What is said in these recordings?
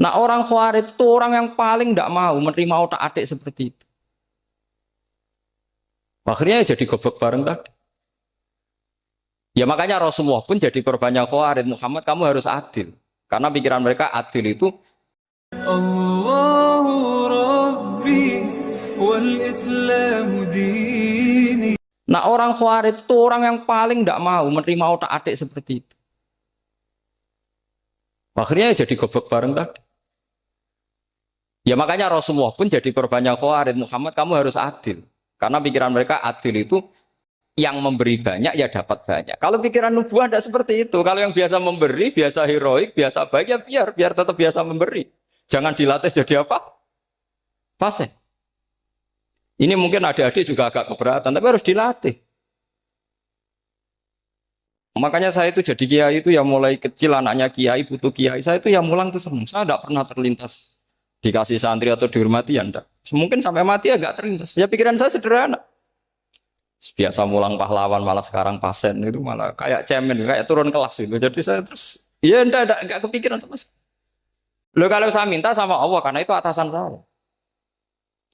Nah orang Khawarij itu orang yang paling tidak mau menerima otak-atik seperti itu. Akhirnya ya jadi goblok bareng tadi. Ya makanya Rasulullah pun jadi korbannya Khawarij. Muhammad kamu harus adil. Karena pikiran mereka adil itu Allahu Rabbi wal Islam dini. nah orang Khawarij itu orang yang paling tidak mau menerima otak-atik seperti itu. Akhirnya ya jadi goblok bareng tadi. Ya makanya Rasulullah pun jadi korbannya Khawarij. Muhammad kamu harus adil. Karena pikiran mereka adil itu yang memberi banyak ya dapat banyak. Kalau pikiran nubuah tidak seperti itu. Kalau yang biasa memberi, biasa heroik, biasa baik ya biar tetap biasa memberi. Jangan dilatih jadi apa? Fasih. Ini mungkin adik-adik juga agak keberatan, tapi harus dilatih. Makanya saya itu jadi kiai itu ya mulai kecil anaknya kiai butuh kiai. Saya itu ya mulang tuh seneng. Saya tidak pernah terlintas dikasih santri atau dihormati ya enggak. Mungkin sampai mati agak terlintas. Ya pikiran saya sederhana. Biasa mulang pahlawan malah sekarang pasen itu malah kayak cemen, kayak turun kelas itu. Jadi saya terus ya enggak kepikiran sama sekali. Loh kalau saya minta sama Allah karena itu atasan saya.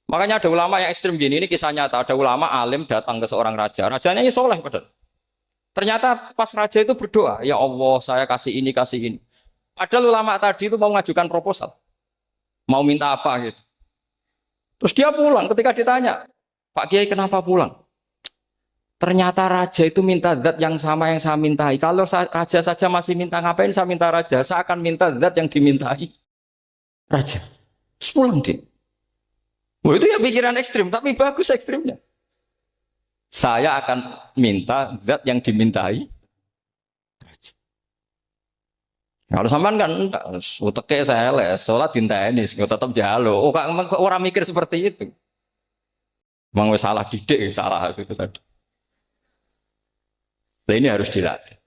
Makanya ada ulama yang ekstrim gini, ini kisah nyata. Ada ulama alim datang ke seorang raja. Rajanya ini soleh padahal. Ternyata pas raja itu berdoa, ya Allah saya kasih ini, kasih ini. Padahal ulama tadi itu mau mengajukan proposal. Mau minta apa gitu. Terus dia pulang ketika ditanya, Pak Kiai kenapa pulang? Ternyata raja itu minta zat yang sama yang saya mintai. Kalau raja saja masih minta, ngapain saya minta raja? Saya akan minta zat yang dimintai raja. Terus pulang dia. Wah, itu ya pikiran ekstrim, tapi bagus ekstrimnya. Saya akan minta zat yang dimintai raja. Kalau sampean kan enggak, uteke saya les, sholat dinteni, tetap jalo. Oh, orang mikir seperti itu. Memang salah didik, salah itu tadi. Nah, ini harus dilatih.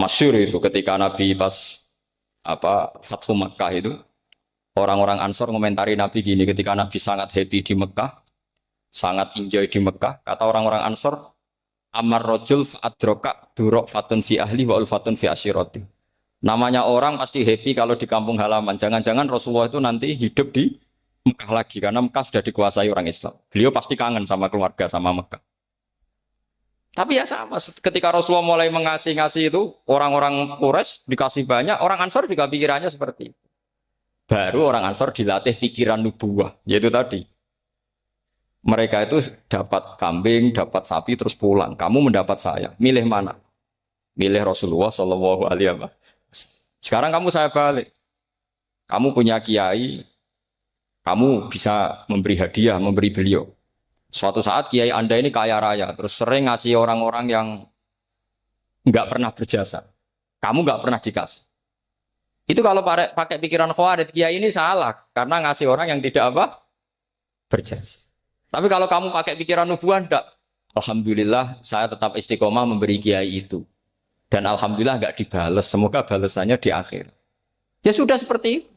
Masyhur itu ketika Nabi pas Fathu Makkah itu orang-orang Ansor ngomentari Nabi gini ketika Nabi sangat happy di Mekah, sangat enjoy di Mekah, kata orang-orang Ansor, Amar rojul adroka durok fatun fi ahli wa ulfatun fi asyiroti. Namanya orang pasti happy kalau di kampung halaman. Jangan-jangan Rasulullah itu nanti hidup di Mekah lagi karena Mekah sudah dikuasai orang Islam. Beliau pasti kangen sama keluarga sama Mekah. Tapi ya sama, ketika Rasulullah mulai ngasih itu, orang-orang Quraisy dikasih banyak, orang Ansor juga pikirannya seperti itu. Baru orang Ansor dilatih pikiran nubuwah, yaitu tadi. Mereka itu dapat kambing, dapat sapi, terus pulang. Kamu mendapat saya, milih mana? Milih Rasulullah Shallallahu Alaihi Wasallam. Sekarang kamu saya balik. Kamu punya kiai, kamu bisa memberi hadiah, memberi beliau. Suatu saat kiai Anda ini kaya raya, terus sering ngasih orang-orang yang nggak pernah berjasa. Kamu nggak pernah dikasih. Itu kalau pakai pikiran Khawarij, kiai ini salah karena ngasih orang yang tidak apa berjasa. Tapi kalau kamu pakai pikiran nubuah, enggak. Alhamdulillah saya tetap istiqomah memberi kiai itu. Dan alhamdulillah nggak dibales. Semoga balasannya di akhir. Ya sudah seperti itu.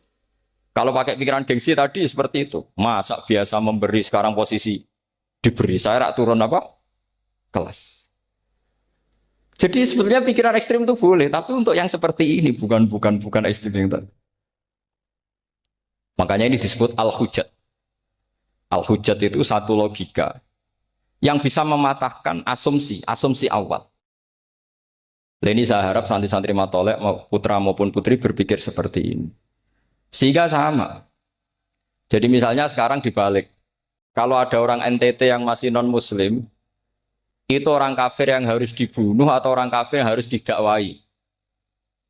Kalau pakai pikiran gengsi tadi seperti itu. Masa biasa memberi sekarang posisi diberi, saya rak turun apa? Kelas. Jadi sebetulnya pikiran ekstrim itu boleh, tapi untuk yang seperti ini bukan ekstrim yang tadi. Makanya ini disebut al-hujat. Al-hujat itu satu logika yang bisa mematahkan asumsi awal. Ini saya harap santri-santri matolek, putra maupun putri berpikir seperti ini. Sehingga sama. Jadi misalnya sekarang dibalik. Kalau ada orang NTT yang masih non-muslim, itu orang kafir yang harus dibunuh atau orang kafir yang harus didakwai.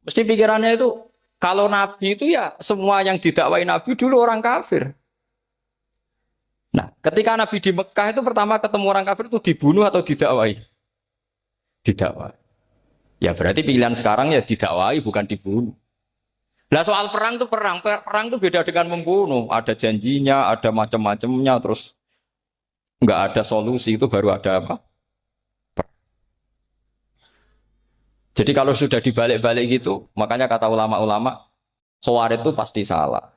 Mesti pikirannya itu, kalau Nabi itu ya semua yang didakwai Nabi dulu orang kafir. Nah, ketika Nabi di Mekah itu pertama ketemu orang kafir itu dibunuh atau didakwai? Didakwai. Ya berarti pilihan sekarang ya didakwai bukan dibunuh. Nah soal perang itu perang itu beda dengan membunuh. Ada janjinya, ada macam-macamnya, terus nggak ada solusi itu baru ada apa? Jadi kalau sudah dibalik-balik gitu, makanya kata ulama-ulama, Khawarij itu pasti salah.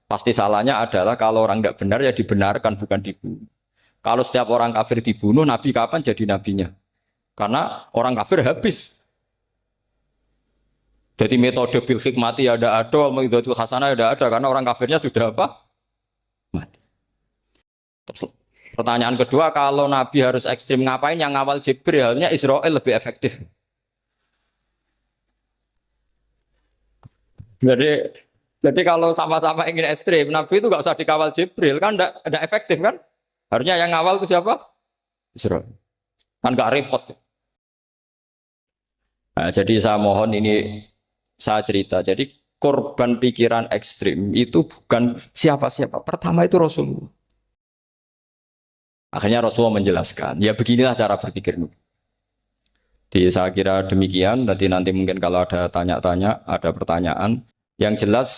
Pasti salahnya adalah kalau orang tidak benar ya dibenarkan bukan dibunuh. Kalau setiap orang kafir dibunuh, Nabi kapan jadi nabinya? Karena orang kafir habis. Jadi metode bil hikmati ya ada, mau'izatul hasanah ya ada, karena orang kafirnya sudah apa? Mati. Terus, pertanyaan kedua, kalau Nabi harus ekstrim ngapain yang ngawal Jibril? Halnya Israel lebih efektif. Jadi jadi kalau sama-sama ingin ekstrim, Nabi itu nggak usah dikawal Jibril, kan enggak efektif kan? Harusnya yang ngawal itu siapa? Israel. Kan nggak repot. Nah, jadi saya mohon ini saya cerita. Jadi korban pikiran ekstrim itu bukan siapa-siapa. Pertama itu Rasulullah. Akhirnya Rasulullah menjelaskan, ya beginilah cara berpikir. Jadi saya kira demikian. Nanti mungkin kalau ada tanya-tanya, ada pertanyaan. Yang jelas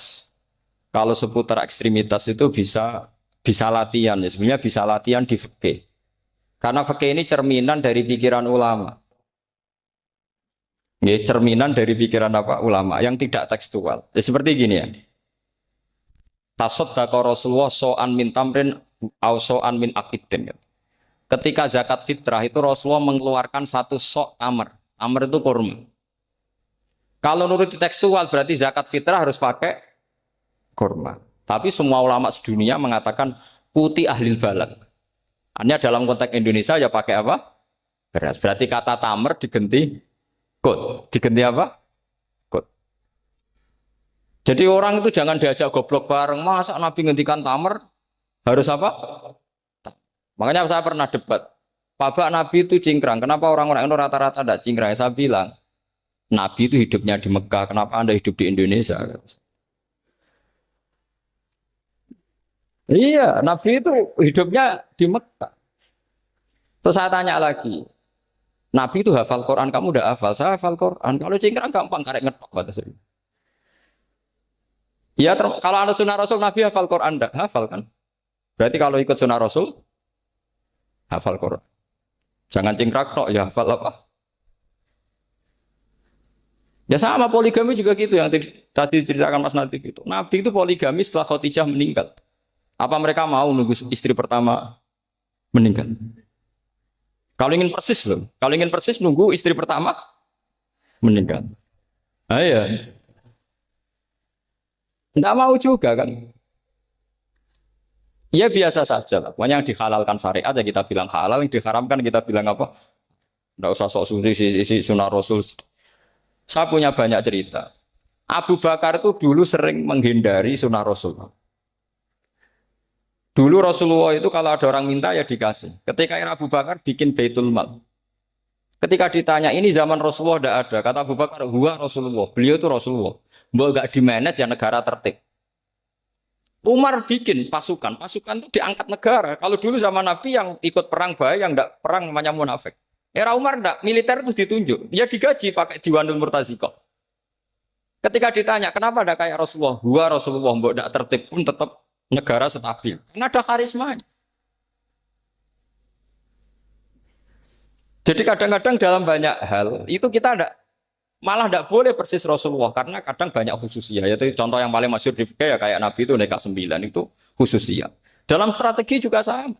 kalau seputar ekstremitas itu bisa latihan. Ya sebenarnya bisa latihan di fikih. Karena fikih ini cerminan dari pikiran ulama. Ya, cerminan dari pikiran apa ulama yang tidak tekstual. Ya, seperti gini ya. Tasaddaqa Rasulullah so'an min tamrin au so'an min aqidin. Ketika zakat fitrah itu Rasulullah mengeluarkan satu sok tamar. Tamar itu kurma. Kalau menurut tekstual berarti zakat fitrah harus pakai kurma. Tapi semua ulama sedunia mengatakan putih ahlil balad. Hanya dalam konteks Indonesia ya pakai apa? Beras. Berarti kata tamar diganti kut. Diganti apa? Kut. Jadi orang itu jangan diajak goblok bareng. Masa Nabi ngendikan tamar harus apa? Makanya saya pernah debat. Pak Nabi itu cingkrang. Kenapa orang-orang itu rata-rata tidak cingkrang? Saya bilang, Nabi itu hidupnya di Mekah. Kenapa Anda hidup di Indonesia? Iya, Nabi itu hidupnya di Mekah. Terus saya tanya lagi, Nabi itu hafal Quran, kamu udah hafal? Saya hafal Quran. Kalau cingkrang gampang, karek ngetok. Ya, kalau ada sunnah Rasul, Nabi hafal Quran, enggak? Hafal kan? Berarti kalau ikut sunnah Rasul, hafal Quran. Jangan cingkrak tok, ya hafal apa? Ya sama poligami juga gitu yang tadi diceritakan Mas Natif itu. Nabi itu poligami setelah Khadijah meninggal. Apa mereka mau nunggu istri pertama meninggal? Kalau ingin persis loh. Kalau ingin persis nunggu istri pertama meninggal. Ah iya. Enggak mau juga kan. Ya biasa saja lah. Pokoknya yang dihalalkan syariat ya kita bilang halal, yang diharamkan kita bilang apa? Enggak usah sok suci isi sunnah Rasul. Saya punya banyak cerita. Abu Bakar itu dulu sering menghindari sunnah Rasul. Dulu Rasulullah itu kalau ada orang minta ya dikasih. Ketika era Abu Bakar bikin Baitul Mal. Ketika ditanya ini zaman Rasulullah tidak ada. Kata Abu Bakar, huwa Rasulullah. Beliau itu Rasulullah. Mbak gak di-manage ya negara tertib. Umar bikin pasukan. Pasukan itu diangkat negara. Kalau dulu zaman Nabi yang ikut perang bahaya, yang tidak perang namanya munafik. Era Umar enggak, militer itu ditunjuk. Dia digaji pakai Diwanul Murtazikoh. Ketika ditanya, kenapa ada kayak Rasulullah? Huwa Rasulullah, mbak tidak tertib pun tetap negara stabil. Karena ada karismanya. Jadi kadang-kadang dalam banyak hal, itu kita malah tidak boleh persis Rasulullah. Karena kadang banyak khususnya. Yaitu contoh yang paling masyhur di fikih ya kayak Nabi itu Neka 9 itu khususnya. Dalam strategi juga sama.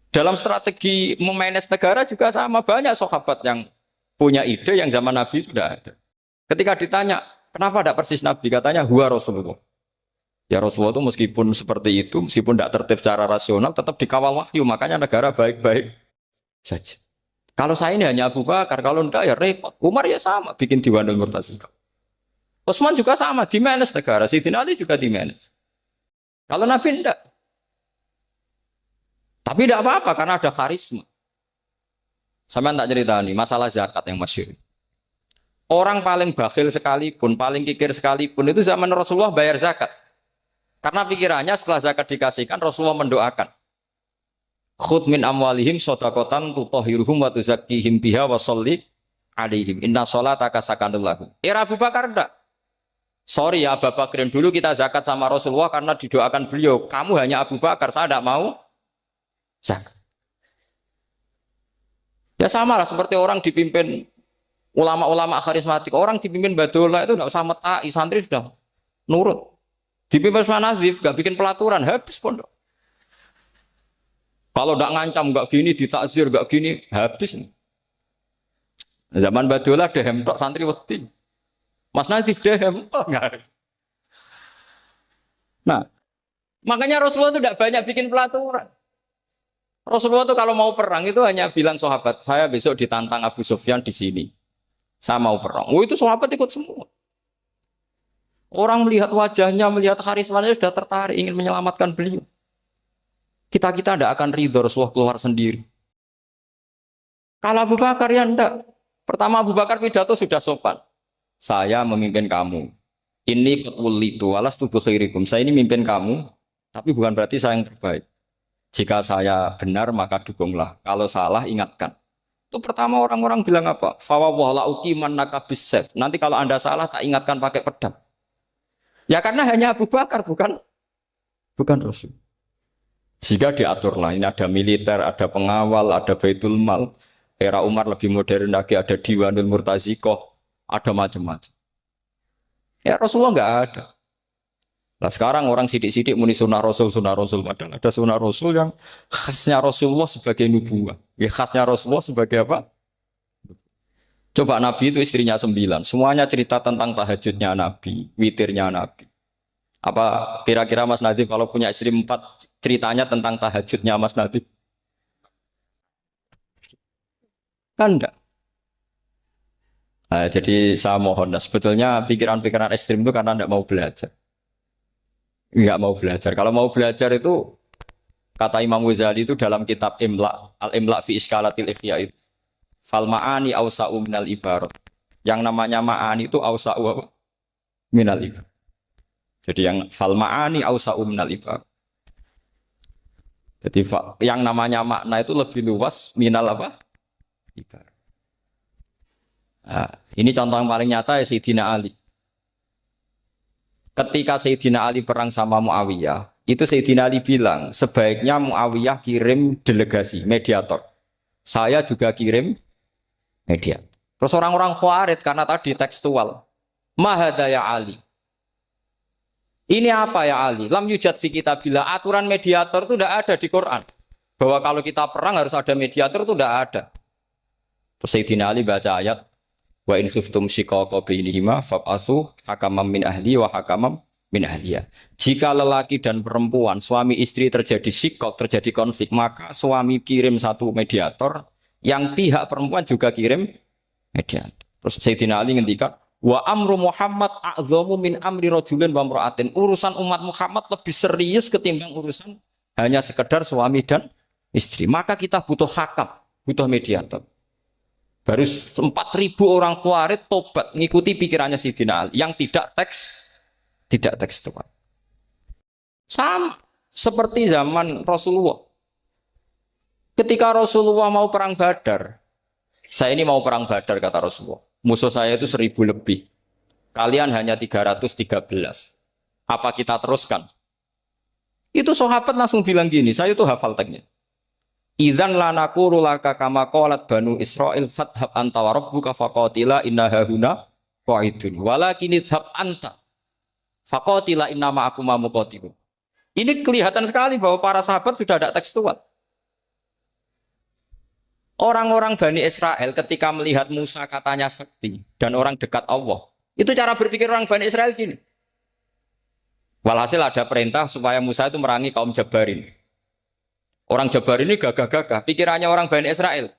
Dalam strategi memanage negara juga sama. Banyak sahabat yang punya ide yang zaman Nabi itu tidak ada. Ketika ditanya, kenapa tidak persis Nabi? Katanya, huwa Rasulullah. Ya Rasulullah itu meskipun seperti itu, meskipun tidak tertib secara rasional, tetap dikawal wahyu. Makanya negara baik-baik saja. Kalau saya ini hanya Abu Bakar, kalau tidak ya repot. Umar ya sama, bikin Diwanul Murtazikoh. Utsman juga sama, di-manage negara. Sayyidina Ali juga di-manage. Kalau Nabi tidak. Tapi tidak apa-apa, karena ada karisma. Sama tak cerita nih, masalah zakat yang masyhur. Orang paling bakhil sekalipun, paling kikir sekalipun, itu zaman Rasulullah bayar zakat. Karena pikirannya setelah zakat dikasihkan, Rasulullah mendoakan. Khudh min amwalihim shadaqatan tutahhiruhum wa tuzakkihim biha wa sholli alaihim. Inna sholataka sakanul lahum. Era Abu Bakar enggak. Sorry ya Abu Bakrin, dulu kita zakat sama Rasulullah karena didoakan beliau. Kamu hanya Abu Bakar, saya tidak mau zakat. Ya sama lah seperti orang dipimpin ulama-ulama karismatik. Orang dipimpin Badullah itu tidak usah metai, santri sudah nurut. Dipimpin Usman Nazif, gak bikin pelaturan, habis pondok. Kalau tidak ngancam, gak gini, ditakzir, gak gini, habis. Zaman Badola dehem tok santri wedi. Mas Nadif dehem. Oh, enggak. Nah, makanya Rasulullah itu tidak banyak bikin pelaturan. Rasulullah itu kalau mau perang itu hanya bilang sahabat, saya besok ditantang Abu Sufyan di sini. Saya mau perang. Oh itu sahabat ikut semua. Orang melihat wajahnya, melihat karismanya sudah tertarik ingin menyelamatkan beliau. Kita tidak akan ridho Rasulullah keluar sendiri. Kalau Abu Bakar ya enggak. Pertama Abu Bakar pidato sudah sopan. Saya memimpin kamu. Ini ketulitu walas tubuh khairikum. Saya ini memimpin kamu, tapi bukan berarti saya yang terbaik. Jika saya benar maka dukunglah. Kalau salah ingatkan. Itu pertama orang-orang bilang apa? Fawwala uqiman nakabisef. Nanti kalau Anda salah tak ingatkan pakai pedang. Ya karena hanya Abu Bakar bukan Rasul. Jika diaturlah ini ada militer, ada pengawal, ada Baitul Mal. Era Umar lebih modern lagi ada Diwanul Murtazikoh, ada macam-macam. Ya Rasulullah enggak ada. Nah sekarang orang sidik-sidik muni sunnah Rasul. Padahal ada sunnah Rasul yang khasnya Rasulullah sebagai nubuwah. Ya khasnya Rasulullah sebagai apa? Coba Nabi itu istrinya 9. Semuanya cerita tentang tahajudnya Nabi, witirnya Nabi. Apa kira-kira Mas Nadif kalau punya istri 4 ceritanya tentang tahajudnya Mas Nadif? Kan enggak. Nah, jadi saya mohon, sebetulnya pikiran-pikiran ekstrim itu karena enggak mau belajar. Enggak mau belajar. Kalau mau belajar itu kata Imam Ghazali itu dalam kitab Imla, Al-Imla fi Iskalatil Ikhya itu. Fal ma'ani awsa'u minal ibarat. Yang namanya ma'ani itu awsa'u apa? Minal ibarat. Jadi yang fal ma'ani awsa'u minal ibarat. Jadi yang namanya makna itu lebih luas minal apa? Ibarat. Nah, ini contoh yang paling nyata ya Sayyidina Ali. Ketika Sayyidina Ali perang sama Muawiyah, itu Sayyidina Ali bilang, sebaiknya Muawiyah kirim delegasi, mediator. Saya juga kirim mediator. Terus orang-orang Khawarij karena tadi tekstual. Mahada ya Ali. Ini apa ya Ali? Lam yujad fi kitabillah. Aturan mediator itu tidak ada di Quran. Bahwa kalau kita perang harus ada mediator itu tidak ada. Terus Sayyidina Ali baca ayat wa in khiftum shiqaqa bainihima fab'atsu hakaman min ahli wa hakaman min ahliya. Jika lelaki dan perempuan, suami istri terjadi shiqaq, terjadi konflik, maka suami kirim satu mediator, yang pihak perempuan juga kirim mediator. Terus Sayyidina Ali ngendikan wa amru Muhammad a'dhamu min amri rajulin wa imra'atin. Urusan umat Muhammad lebih serius ketimbang urusan hanya sekedar suami dan istri. Maka kita butuh hakam, butuh mediator. Baru 4.000 orang Khawarij tobat ngikuti pikirannya Sayyidina Ali yang tidak tekstual. Sama seperti zaman Rasulullah. Ketika Rasulullah mau perang Badar, saya ini mau perang Badar kata Rasulullah. Musuh saya itu 1.000 lebih. Kalian hanya 313. Apa kita teruskan? Itu sahabat langsung bilang gini, saya itu hafal teksnya. Idzan lanaqulu laka kama qalat banu Israil fathab anta wa rabbuka faqatila inna hahuna qa'idun walakin idhab anta faqatila inna ma'akum muqatilun. Ini kelihatan sekali bahwa para sahabat sudah ada tekstual. Orang-orang Bani Israel ketika melihat Musa katanya sakti dan orang dekat Allah, itu cara berpikir orang Bani Israel gini. Walhasil ada perintah supaya Musa itu merangi kaum Jabarin. Orang Jabar ini gagah-gagah, pikirannya orang Bani Israel.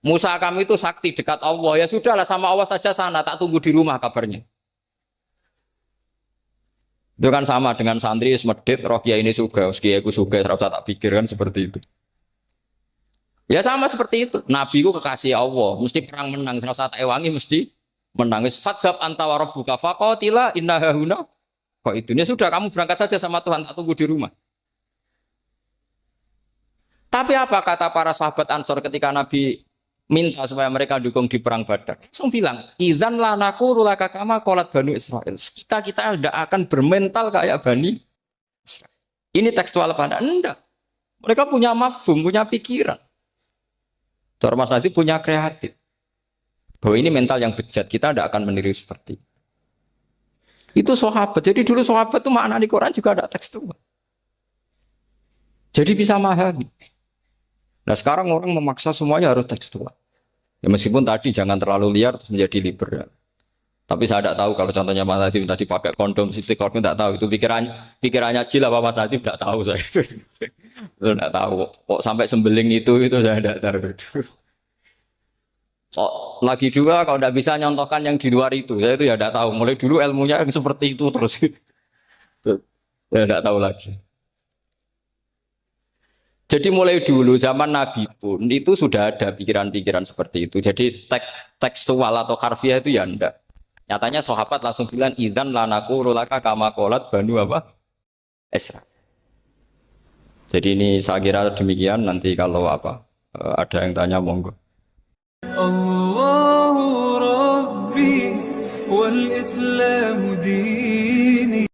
Musa kamu itu sakti dekat Allah, ya sudahlah sama Allah saja sana, tak tunggu di rumah kabarnya. Itu kan sama dengan santri semedit, roh kiai ini suga, kiai aku suga, serasa tak pikir kan seperti itu. Ya sama seperti itu. Nabi ku kekasih Allah, mesti perang menang, serasa tak ewangi mesti menang. Fadhab anta wa rabbuka faqatila inna hahuna. Kok itu? Ya sudah kamu berangkat saja sama Tuhan, tak tunggu di rumah. Tapi apa kata para sahabat Ansor ketika Nabi minta supaya mereka dukung di perang Badar? Langsung bilang, idzan lanaqulu laka kama qalat banu Israil. Kita tidak akan bermental kayak Bani Israil. Ini tekstual apa enggak? Mereka punya mafhum, punya pikiran. Cara Mas Nadif punya kreatif. Bahwa ini mental yang bejat, kita tidak akan meniru seperti itu sahabat. Jadi dulu sahabat itu makna di Quran juga ada tekstual. Jadi bisa memahami. Nah sekarang orang memaksa semuanya harus tekstual. Ya meskipun tadi jangan terlalu liar terus menjadi liberal. Tapi saya tidak tahu kalau contohnya Mas Nadiem tadi pakai kondom, istiqomah tidak tahu itu pikirannya Jil apa Mas Nadiem tidak tahu saya itu tidak tahu. Kok sampai sembeling itu saya tidak tahu. Oh, lagi juga kalau tidak bisa nyontohkan yang di luar itu, saya itu ya tidak tahu. Mulai dulu ilmunya yang seperti itu terus. Saya tidak tahu lagi. Jadi mulai dulu zaman Nabi pun itu sudah ada pikiran-pikiran seperti itu. Jadi tekstual atau harfiah itu ya enggak. Nyatanya sahabat langsung bilang idzan lanaku rulaka kama qolat banu apa? Esra. Jadi ini saya kira demikian nanti kalau ada yang tanya monggo. الله ربي والإسلام ديني